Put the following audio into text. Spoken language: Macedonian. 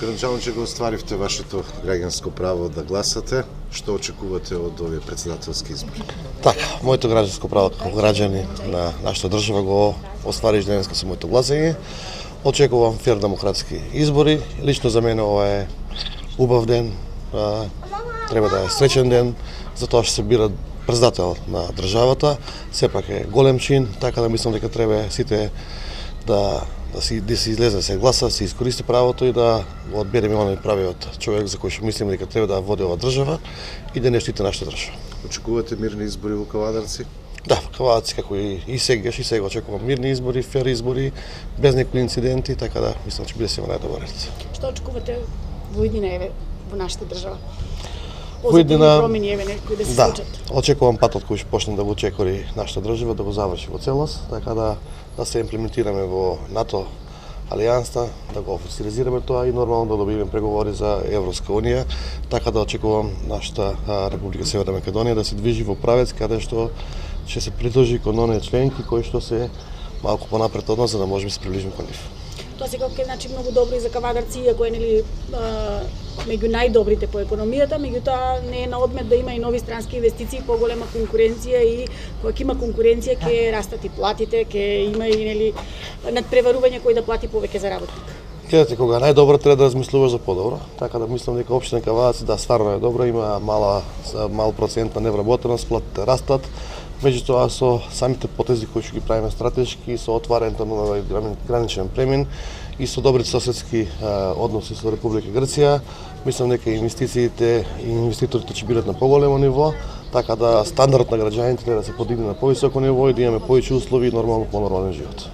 Кранчанин, че го остваривте вашето граѓанско право да гласате. Што очекувате од овие претседателски избори? Така, моето граѓанско право како граѓани на нашата држава го оствариш денеска со моето гласање. Очекувам фер демократски избори. Лично за мене ова е убав ден. Треба да е среќен ден, затоа што се бира председател на државата. Сепак е голем чин, така да мислам дека треба сите да се излезе, се гласа, се искористи правото и да го одбереме оној правиот човек за кој што мислиме дека треба да води ова држава и да не штити нашата држава. Очекувате мирни избори во Кавадарци? Да, Кавадарци како и сега очекувам мирни избори, фер избори, без некои инциденти, така да мислам че биде се во најдобар ред. Што очекувате во иднина во нашата држава? Во иднина промени некои да се да, случат. очекувам патот кој ќе почне да го чекори нашата држава, да го заврши во целост, така да се имплементираме во НАТО алијанста, да го официализираме тоа и нормално да добиеме преговори за Европска унија, така да очекувам нашата Република Северна Македонија да се движи во правец каде што ќе се придржи кон оние членки кои што се малку понапред од нас, за да можеме да се приближиме кон нив. Тоа секако е многу добро и за Кавадарци, иако е меѓу најдобрите по економијата, меѓутоа не е на одмет да има и нови странски инвестиции, поголема конкуренција и кога ќе има конкуренција ќе растат и платите, ќе има и надпреварување кој да плати повеќе за работник. Гледате, кога е најдобро треба да размислуваш за подобро, така да мислам дека општина Кавадарци да стварно е добра, има мал процент на невработеност, платите растат. Меѓутоа со самите потези кои што ги правиме стратешки, со отварането на овој граничен премин и со добрите соседски односи со Република Грција, мислам дека инвестициите и инвеститорите ќе бидат на поголемо ниво, така да стандардот на граѓаните треба да се подигне на повисоко ниво и да имаме повеќе услови и нормално понормален живот.